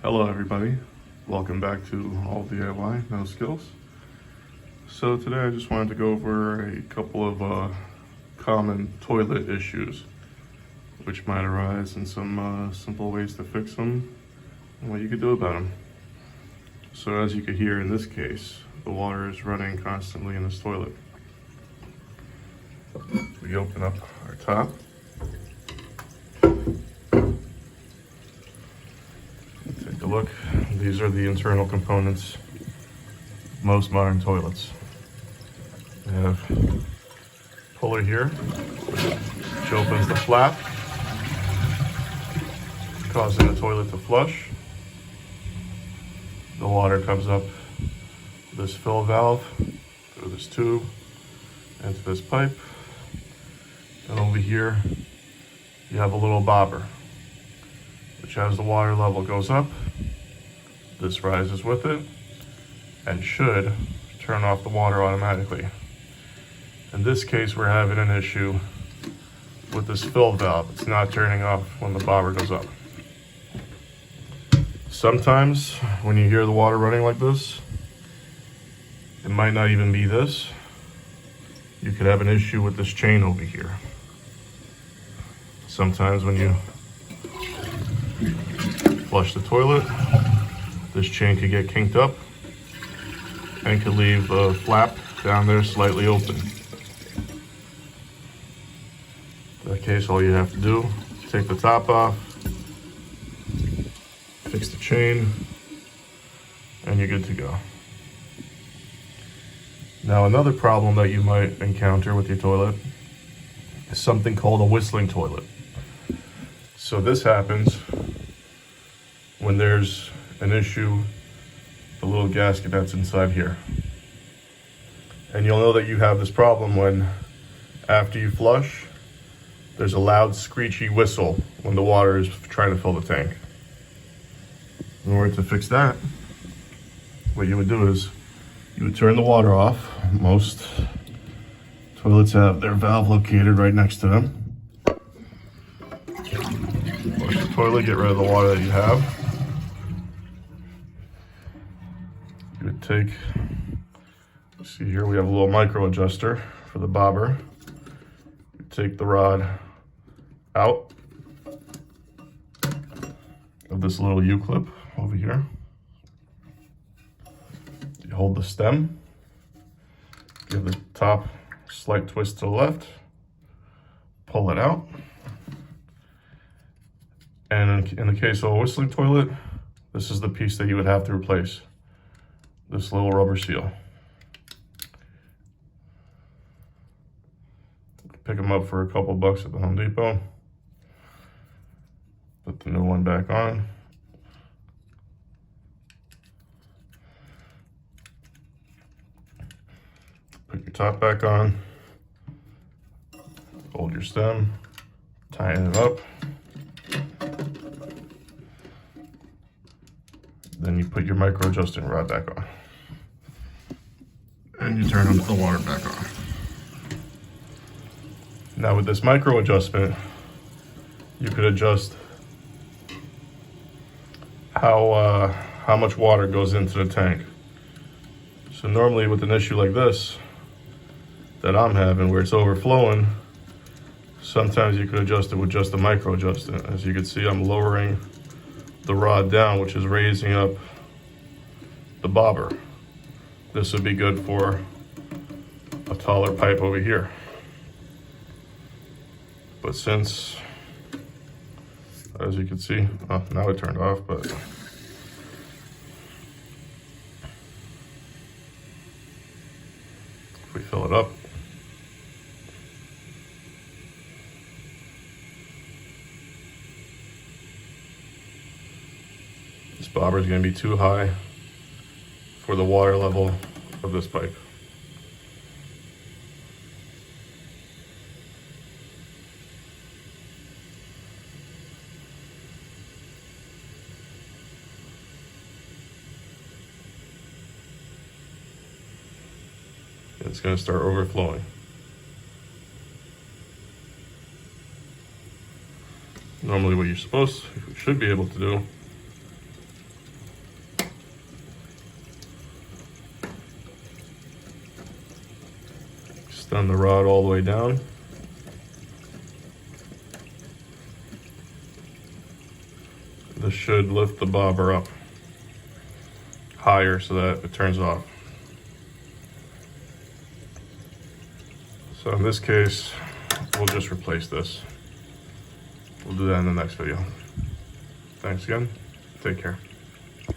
Hello everybody, welcome back to All DIY, No Skills. So today I just wanted to go over a couple of common toilet issues which might arise and some simple ways to fix them and what you could do about them. So as you could hear in this case, the water is running constantly in this toilet. We open up our top. Take a look. These are the internal components of most modern toilets. We have a puller here, which opens the flap, causing the toilet to flush. The water comes up this fill valve through this tube into this pipe. And over here, you have a little bobber, which as the water level goes up, this rises with it and should turn off the water automatically. In this case, we're having an issue with this fill valve. It's not turning off when the bobber goes up. Sometimes when you hear the water running like this, it might not even be this. You could have an issue with this chain over here. Sometimes when you flush the toilet, this chain could get kinked up and could leave the flap down there slightly open. In that case, all you have to do is take the top off, fix the chain, and you're good to go. Now, another problem that you might encounter with your toilet is something called a whistling toilet. So this happens when there's an issue, the little gasket that's inside here. And you'll know that you have this problem when, after you flush, there's a loud screechy whistle when the water is trying to fill the tank. In order to fix that, what you would do is you would turn the water off. Most toilets have their valve located right next to them. Flush the toilet, get rid of the water that you have. You would take, see here we have a little micro adjuster for the bobber. You take the rod out of this little U-clip over here. You hold the stem, give the top a slight twist to the left, pull it out. And in the case of a whistling toilet, this is the piece that you would have to replace. This little rubber seal. Pick them up for a couple bucks at the Home Depot. Put the new one back on. Put your top back on. Hold your stem. Tighten it up. Then you put your micro adjusting rod back on. And you turn the water back on. Now with this micro adjustment, you could adjust how much water goes into the tank. So normally with an issue like this that I'm having where it's overflowing, sometimes you could adjust it with just a micro adjustment. As you can see, I'm lowering the rod down, which is raising up the bobber. This would be good for a taller pipe over here. But since, as you can see, now it turned off, but if we fill it up, this bobber is going to be too high for the water level of this pipe. It's going to start overflowing. Normally what you should be able to do Extend the rod all the way down. This should lift the bobber up higher so that it turns off. So in this case, we'll just replace this. We'll do that in the next video. Thanks again. Take care.